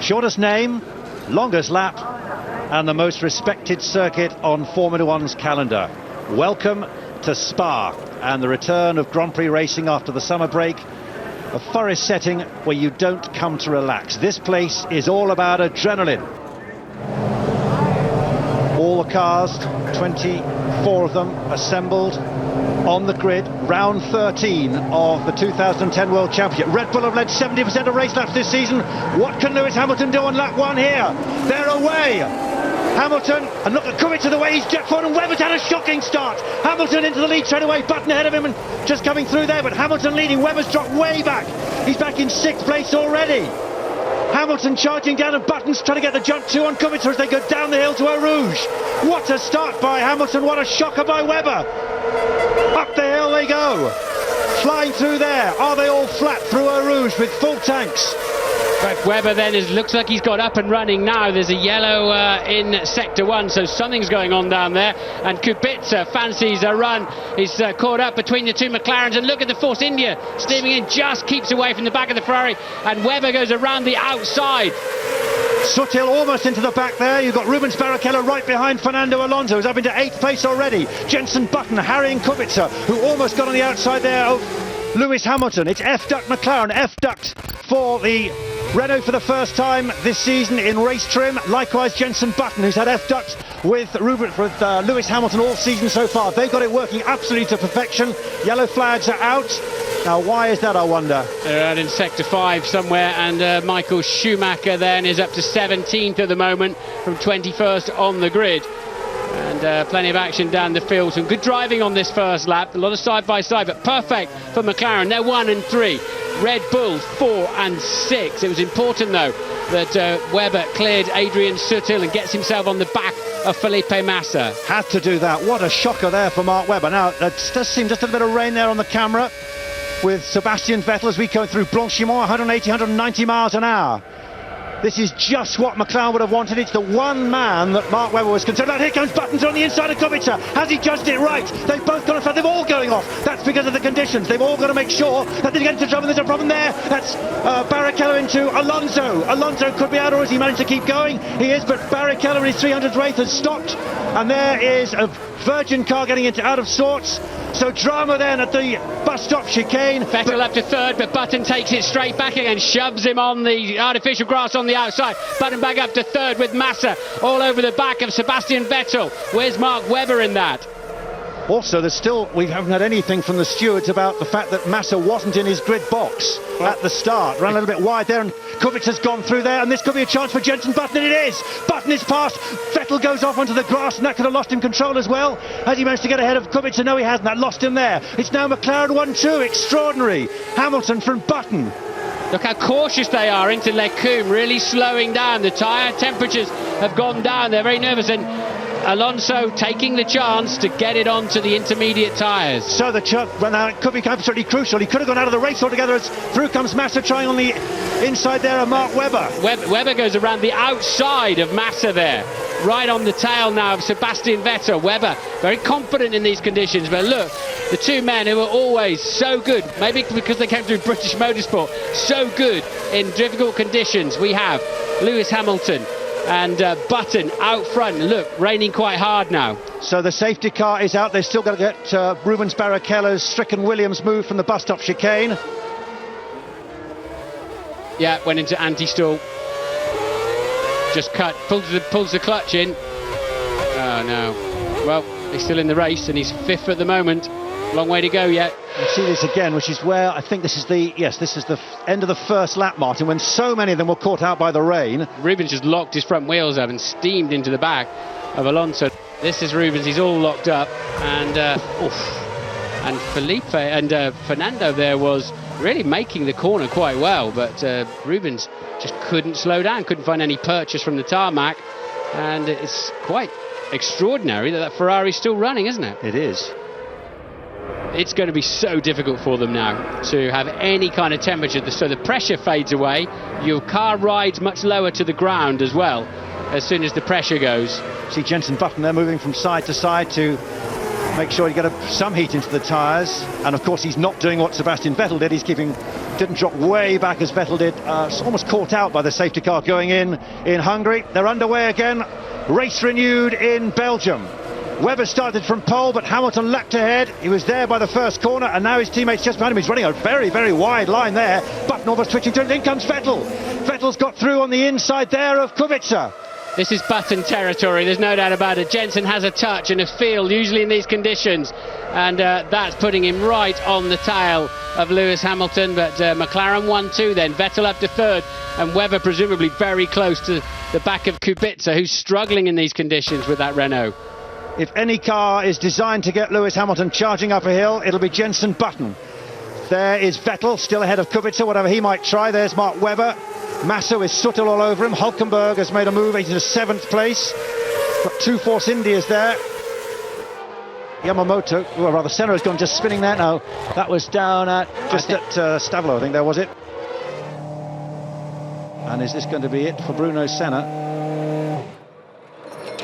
Shortest name, longest lap, and the most respected circuit on Formula One's calendar. Welcome to Spa and the return of Grand Prix racing after the summer break. A forest setting where you don't come to relax. This place is all about adrenaline. All the cars, 24 of them, assembled on the grid. Round 13 of the 2010 World Championship. Red Bull have led 70% of race laps this season. What can Lewis Hamilton do on lap 1 here? They're away. Hamilton, and look at Kubica the way he's jet forward, and Webber's had a shocking start. Hamilton into the lead straight away, Button ahead of him and just coming through there, but Hamilton leading. Webber's dropped way back. He's back in 6th place already. Hamilton charging down, and Button's trying to get the jump 2 on Kubica as they go down the hill to Eau Rouge. What a start by Hamilton, what a shocker by Webber. Up the hill they go, flying through there. Are they all flat through Eau Rouge with full tanks? But Webber then looks like he's got up and running now. There's a yellow in sector 1, so something's going on down there. And Kubica fancies a run. He's caught up between the two McLarens, and look at the Force India steaming in, just keeps away from the back of the Ferrari, and Webber goes around the outside. Sotil almost into the back there. You've got Rubens Barrichello right behind Fernando Alonso, who's up into 8th place already. Jenson Button harrying Kubica, who almost got on the outside there of Lewis Hamilton. It's F-duct McLaren, F-duct for the Renault for the first time this season in race trim. Likewise Jenson Button, who's had F-duct with Lewis Hamilton all season so far. They've got it working absolutely to perfection. Yellow flags are out. Now why is that, I wonder? They're out in sector 5 somewhere, and Michael Schumacher then is up to 17th at the moment from 21st on the grid. And plenty of action down the field. Some good driving on this first lap. A lot of side-by-side, but perfect for McLaren. They're 1 and 3. Red Bull 4 and 6. It was important, though, that Webber cleared Adrian Sutil and gets himself on the back of Felipe Massa. Had to do that. What a shocker there for Mark Webber. Now, it does seem just a little bit of rain there on the camera with Sebastian Vettel as we go through Blanchimont, 180, 190 miles an hour. This is just what McLaren would have wanted. It's the one man that Mark Webber was concerned about. Here comes Buttons on the inside of Kubica. Has he judged it right? They've both gone in front. They're all going off. That's because of the conditions. They've all got to make sure that they get into trouble. There's a problem there. That's Barrichello into Alonso. Alonso could be out, or has he managed to keep going? He is, but Barrichello in his 300th race has stopped. And there is a Virgin car getting into out of sorts. So drama then at the bus stop chicane. Vettel up to 3rd, but Button takes it straight back again, shoves him on the artificial grass on the outside. Button back up to 3rd with Massa all over the back of Sebastian Vettel. Where's Mark Webber in that? Also, we haven't had anything from the stewards about the fact that Massa wasn't in his grid box at the start. Ran a little bit wide there, and Kubica's gone through there, and this could be a chance for Jenson Button, and it is. Button is past. Vettel goes off onto the grass, and that could have lost him control as well. Has he managed to get ahead of Kubica? No, he hasn't. That lost him there. It's now McLaren 1-2. Extraordinary. Hamilton from Button. Look how cautious they are into Lecumbe, really slowing down. The tyre temperatures have gone down. They're very nervous, and Alonso taking the chance to get it onto the intermediate tyres. So the it could be absolutely crucial. He could have gone out of the race altogether as through comes Massa trying on the inside there of Mark Webber. Webber goes around the outside of Massa there, right on the tail now of Sebastian Vettel. Webber very confident in these conditions, but look, the two men who are always so good, maybe because they came through British Motorsport, so good in difficult conditions. We have Lewis Hamilton and Button out front. Look, raining quite hard now. So the safety car is out. They've still got to get Rubens Barrichello's Stricken-Williams move from the bus stop chicane. Yeah, went into anti-stall. Just pulls the clutch in. Oh no. Well, he's still in the race and he's 5th at the moment. Long way to go yet. You see this again, which is where I think this is the end of the first lap, Martin, when so many of them were caught out by the rain. Rubens just locked his front wheels up and steamed into the back of Alonso. This is Rubens, he's all locked up, and Felipe and Fernando there was really making the corner quite well, but Rubens just couldn't slow down, couldn't find any purchase from the tarmac, and it's quite extraordinary that Ferrari's still running, isn't it? It is. It's going to be so difficult for them now to have any kind of temperature, so the pressure fades away. Your car rides much lower to the ground as well as soon as the pressure goes. See Jenson Button there moving from side to side to make sure you get some heat into the tyres, and of course he's not doing what Sebastian Vettel did. He's keeping didn't drop way back as Vettel did. Almost caught out by the safety car going in Hungary. They're underway again. Race renewed in Belgium. Webber started from pole, but Hamilton leapt ahead. He was there by the first corner, and now his teammate's just behind him. He's running a very, very wide line there. Button almost switching to it. In comes Vettel. Vettel's got through on the inside there of Kubica. This is Button territory, there's no doubt about it. Jensen has a touch and a feel, usually in these conditions, and that's putting him right on the tail of Lewis Hamilton, but McLaren 1-2 then, Vettel up to third, and Webber presumably very close to the back of Kubica, who's struggling in these conditions with that Renault. If any car is designed to get Lewis Hamilton charging up a hill, it'll be Jensen Button. There is Vettel, still ahead of Kubica, whatever he might try. There's Mark Webber. Masso is Suttel all over him. Hulkenberg has made a move into 7th place. Got 2 Force Indias there. Yamamoto, or rather Senna has gone just spinning there. No, that was down at Stavelot, I think there was it. And is this going to be it for Bruno Senna?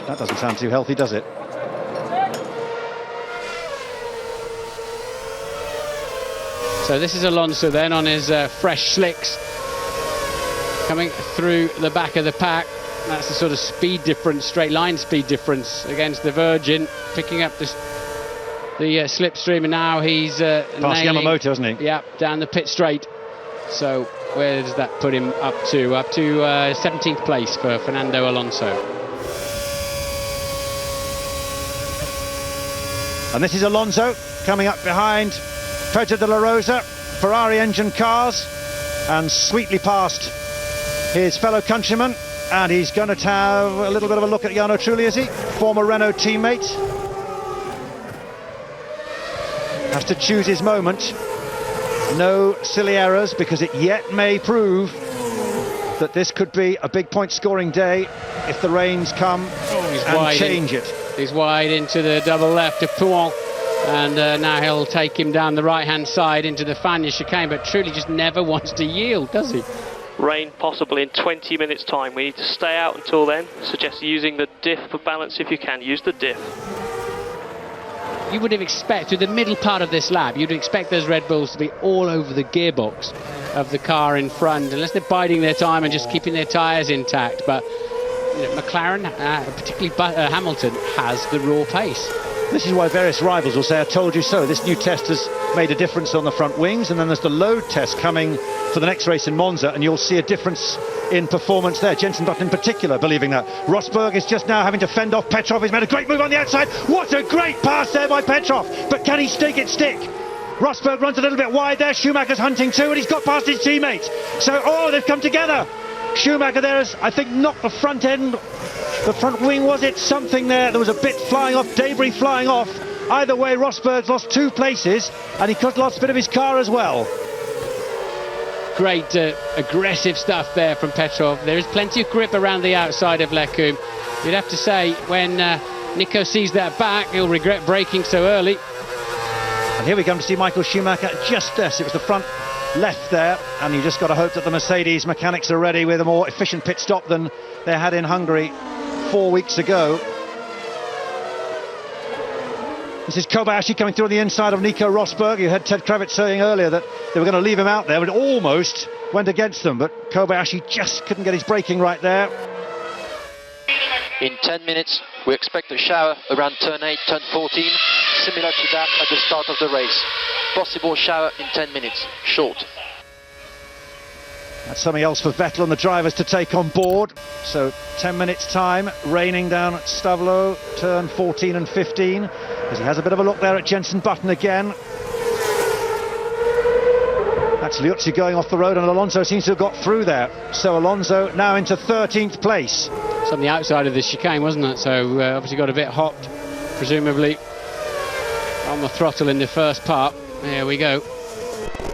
That doesn't sound too healthy, does it? So this is Alonso then on his fresh slicks, coming through the back of the pack. That's the sort of speed difference, straight line speed difference against the Virgin, picking up the slipstream, and now he's past Yamamoto, hasn't he? Yeah, down the pit straight. So where does that put him up to? Up to 17th place for Fernando Alonso. And this is Alonso coming up behind Pedro de la Rosa, Ferrari engine cars, and sweetly past his fellow countryman. And he's going to have a little bit of a look at Jarno Trulli, is he? Former Renault teammate. Has to choose his moment. No silly errors, because it yet may prove that this could be a big point scoring day if the rains come and change it. He's wide into the double left of Pouin, and now he'll take him down the right hand side into the Fagnes chicane, but Trulli just never wants to yield, does he? Rain possible in 20 minutes time. We need to stay out until then. Suggest using the diff for balance if you can. Use the diff. You would have expected, the middle part of this lap, you'd expect those Red Bulls to be all over the gearbox of the car in front, unless they're biding their time and just keeping their tyres intact. But you know, McLaren, particularly Hamilton, has the raw pace. This is why various rivals will say, I told you so. This new test has made a difference on the front wings, and then there's the load test coming for the next race in Monza, and you'll see a difference in performance there. Jensen Button in particular believing that. Rosberg is just now having to fend off Petrov. He's made a great move on the outside. What a great pass there by Petrov, but can he stick? Rosberg runs a little bit wide there. Schumacher's hunting too, and he's got past his teammate. So, they've come together. Schumacher there has, I think, knocked the front end, the front wing, was it? Something there. There was a bit flying off, debris flying off. Either way, Rosberg's lost 2 places, and he could have lost a bit of his car as well. Great aggressive stuff there from Petrov. There is plenty of grip around the outside of Leclerc. You'd have to say, when Nico sees that back, he'll regret braking so early. And here we come to see Michael Schumacher just this. It was the front left there, and you just got to hope that the Mercedes mechanics are ready with a more efficient pit stop than they had in Hungary 4 weeks ago. This is Kobayashi coming through on the inside of Nico Rosberg. You heard Ted Kravitz saying earlier that they were going to leave him out there, but it almost went against them, but Kobayashi just couldn't get his braking right there. In 10 minutes we expect a shower around turn 8, turn 14, similar to that at the start of the race. Possible shower in 10 minutes, short. That's something else for Vettel and the drivers to take on board. So 10 minutes time, raining down at Stavelot, turn 14 and 15, as he has a bit of a look there at Jensen Button again. That's Liuzzi going off the road, and Alonso seems to have got through there. So Alonso now into 13th place. It's on the outside of the chicane, wasn't it? So obviously got a bit hopped, presumably on the throttle in the first part. There we go.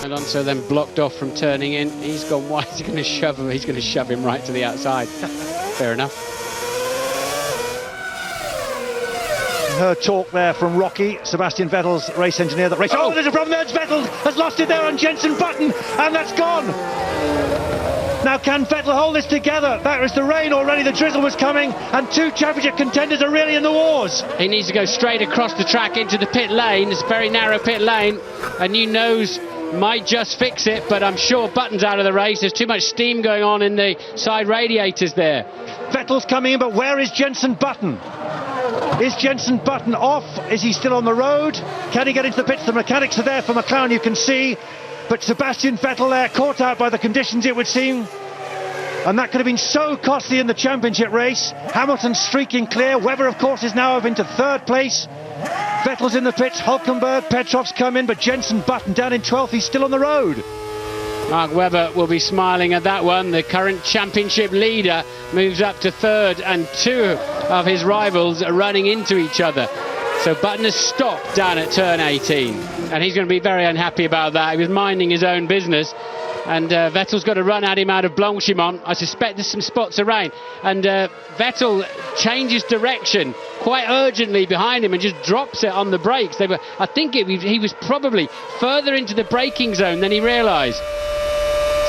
Alonso then blocked off from turning in. He's gone wide. He's going to shove him. He's going to shove him right to the outside. Fair enough. Heard talk there from Rocky, Sebastian Vettel's race engineer. That race. Oh, there's a problem there. Vettel has lost it there on Jensen Button, and that's gone. Now, can Vettel hold this together? That was the rain already. The drizzle was coming, and 2 championship contenders are really in the wars. He needs to go straight across the track into the pit lane. It's a very narrow pit lane. A new nose might just fix it, but I'm sure Button's out of the race. There's too much steam going on in the side radiators there. Vettel's coming in, but where is Jenson Button? Is Jenson Button off? Is he still on the road? Can he get into the pits? The mechanics are there for McLaren, you can see. But Sebastian Vettel there, caught out by the conditions, it would seem. And that could have been so costly in the championship race. Hamilton streaking clear. Webber, of course, is now up into third place. Vettel's in the pits. Hülkenberg, Petrov's come in, but Jenson Button down in 12th. He's still on the road. Mark Webber will be smiling at that one. The current championship leader moves up to third, and two of his rivals are running into each other. So Button has stopped down at turn 18, and he's going to be very unhappy about that. He was minding his own business, and Vettel's got to run at him out of Blanchimont. I suspect there's some spots around, and Vettel changes direction quite urgently behind him and just drops it on the brakes. I think he was probably further into the braking zone than he realised.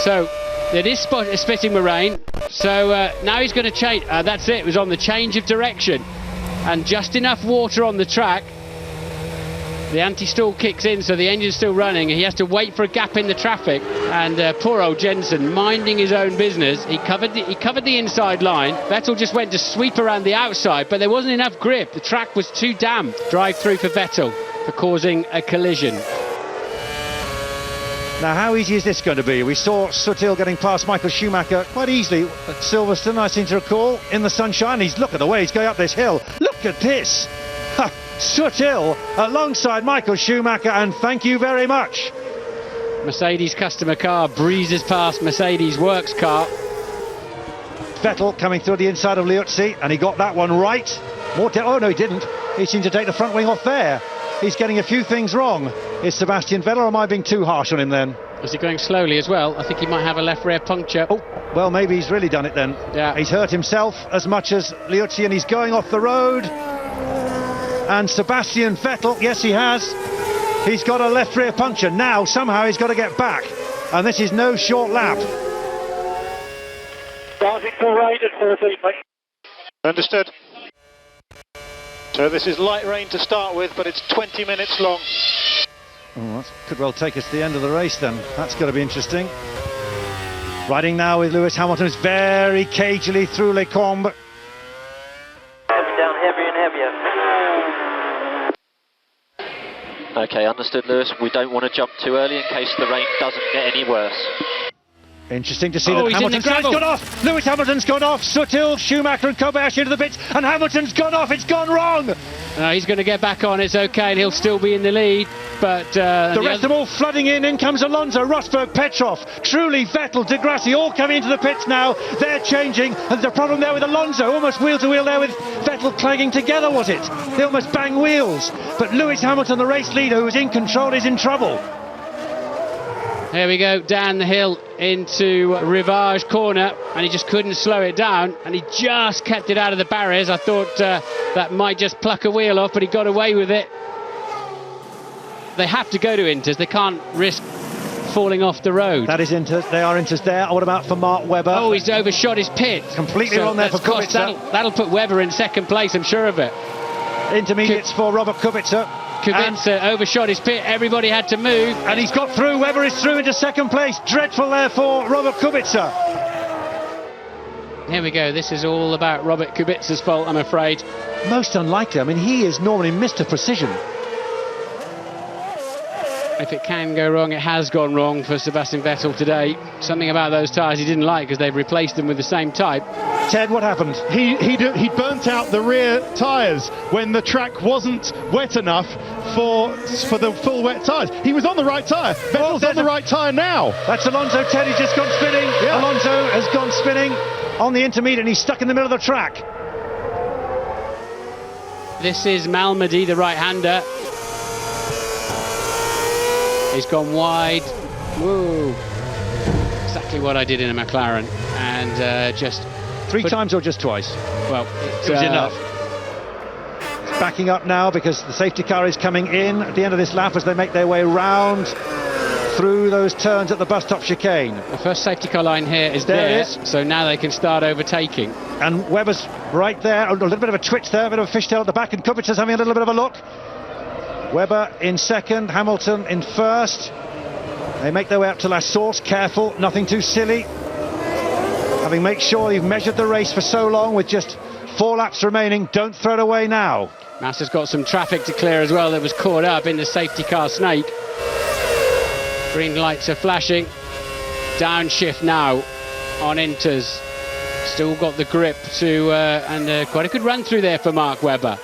So it is spitting with rain. So now he's going to change. That's it. It was on the change of direction, and just enough water on the track. The anti-stall kicks in, so the engine's still running. He has to wait for a gap in the traffic, and poor old Jenson, minding his own business. He covered the inside line. Vettel just went to sweep around the outside, but there wasn't enough grip. The track was too damp. Drive through for Vettel for causing a collision. Now, how easy is this going to be? We saw Sutil getting past Michael Schumacher quite easily at Silverstone, I seem to recall, in the sunshine. Look at the way he's going up this hill. Look at this. Sutil alongside Michael Schumacher, and thank you very much. Mercedes customer car breezes past Mercedes works car. Vettel coming through the inside of Liuzzi, and he got that one right. Oh no, he didn't. He seemed to take the front wing off there. He's getting a few things wrong. Is Sebastian Vettel, or am I being too harsh on him then? Is he going slowly as well? I think he might have a left rear puncture. Oh, well, maybe he's really done it then. Yeah. He's hurt himself as much as Liuzzi, and he's going off the road. And Sebastian Vettel, yes, he has. He's got a left rear puncture. Now, somehow, he's got to get back. And this is no short lap. Starting to right at 14, mate. Understood. So this is light rain to start with, but it's 20 minutes long. Oh, that could well take us to the end of the race then. That's going to be interesting. Riding now with Lewis Hamilton is very cagily through Les Combes. Down heavier and heavier. Okay, understood, Lewis. We don't want to jump too early in case the rain doesn't get any worse. Interesting to see that Hamilton's gone off. Lewis Hamilton's gone off. Sutil, Schumacher and Kobayashi into the pits, and Hamilton's gone off. It's gone wrong. No, he's going to get back on. It's okay, and he'll still be in the lead. But the rest of them all flooding in. In comes Alonso, Rosberg, Petrov, Trulli, Vettel, De Grassi, all coming into the pits now. They're changing, and there's a problem there with Alonso, almost wheel to wheel there with Vettel clanging together, was it? They almost bang wheels. But Lewis Hamilton, the race leader, who is in control, is in trouble. Here we go, down the hill into Rivage corner, and he just couldn't slow it down, and he just kept it out of the barriers. I thought that might just pluck a wheel off, but he got away with it. They have to go to Inters. They can't risk falling off the road. That is Inters. They are Inters there. What about for Mark Webber? Oh, he's overshot his pit. Completely wrong there for Kubica. That'll put Webber in second place, I'm sure of it. Intermediates for Robert Kubica. Kubica overshot his pit. Everybody had to move, and he's got through. Webber is through into second place. Dreadful there for Robert Kubica. Here we go. This is all about Robert Kubica's fault, I'm afraid. Most unlikely. I mean, he is normally Mr. Precision. If it can go wrong, it has gone wrong for Sebastian Vettel today. Something about those tyres he didn't like, because they've replaced them with the same type. Ted, what happened? He burnt out the rear tyres when the track wasn't wet enough for the full wet tyres. He was on the right tyre. Vettel's on the right tyre now. That's Alonso. Ted, he's just gone spinning. Yeah. Alonso has gone spinning on the intermediate, and he's stuck in the middle of the track. This is Malmedy, the right-hander. He's gone wide. Whoa. Exactly what I did in a McLaren. And just... Three times or just twice? Well, it was enough. It's backing up now because the safety car is coming in at the end of this lap as they make their way round through those turns at the bus stop chicane. The first safety car line here is there, so now they can start overtaking. And Webber's right there, a little bit of a twitch there, a bit of a fishtail at the back, and Kubica's having a little bit of a look. Webber in second, Hamilton in first. They make their way up to La Source, careful, nothing too silly. Having made sure you've measured the race for so long with just 4 laps remaining, don't throw it away now. Massa's got some traffic to clear as well that was caught up in the safety car snake. Green lights are flashing. Downshift now on Inters. Still got the grip to, and quite a good run through there for Mark Webber.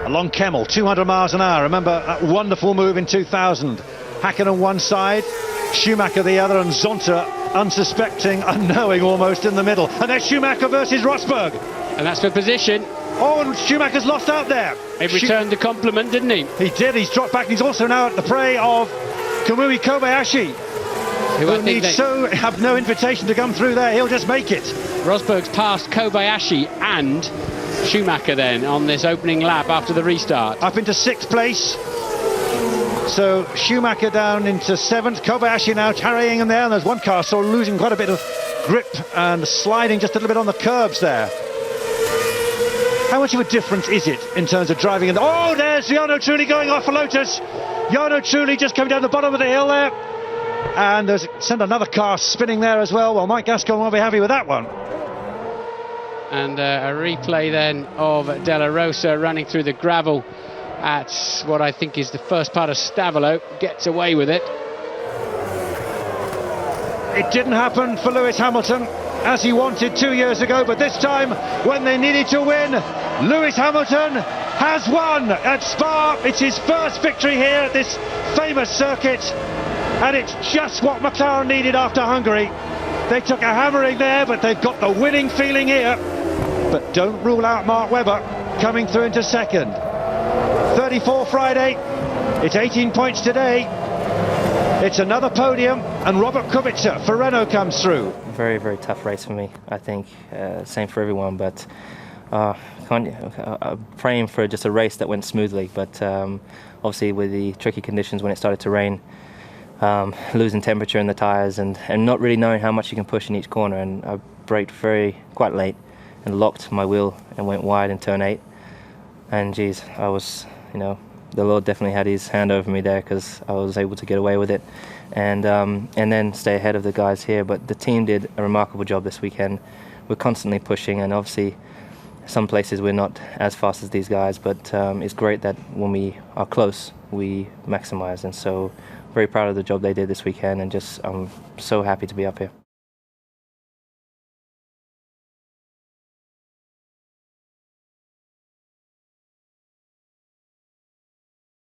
Along Kemmel, 200 miles an hour. Remember that wonderful move in 2000. Hacken on one side, Schumacher the other, and Zonta unsuspecting, unknowing almost in the middle. And there's Schumacher versus Rosberg. And that's for position. Oh, and Schumacher's lost out there. He returned the compliment, didn't he? He did, he's dropped back. He's also now at the prey of Kamui Kobayashi, who have no invitation to come through there. He'll just make it. Rosberg's passed Kobayashi and Schumacher then on this opening lap after the restart. Up into 6th place. So Schumacher down into 7th. Kobayashi now tarrying in there, and there's one car so losing quite a bit of grip and sliding just a little bit on the curbs there. How much of a difference is it in terms of driving? Oh, there's Jarno Trulli going off for Lotus. Jarno Trulli just coming down the bottom of the hill there. And there's sent another car spinning there as well. Well, Mike Gascoigne won't be happy with that one. And a replay then of Della Rosa running through the gravel at what I think is the first part of Stavolo. Gets away with it. It didn't happen for Lewis Hamilton as he wanted 2 years ago, but this time when they needed to win, Lewis Hamilton has won at Spa. It's his first victory here at this famous circuit, and it's just what McLaren needed after Hungary. They took a hammering there, but they've got the winning feeling here. But don't rule out Mark Webber coming through into 2nd. 34 Friday, it's 18 points today. It's another podium, and Robert Kubica for Renault comes through. Very, very tough race for me, I think. Same for everyone, but praying for just a race that went smoothly. But obviously with the tricky conditions when it started to rain, losing temperature in the tyres and not really knowing how much you can push in each corner, and I braked quite late and locked my wheel and went wide in turn 8. And geez, I was, the Lord definitely had his hand over me there, because I was able to get away with it and then stay ahead of the guys here. But the team did a remarkable job this weekend. We're constantly pushing, and obviously some places we're not as fast as these guys, but it's great that when we are close, we maximise. And so very proud of the job they did this weekend, and I'm so happy to be up here.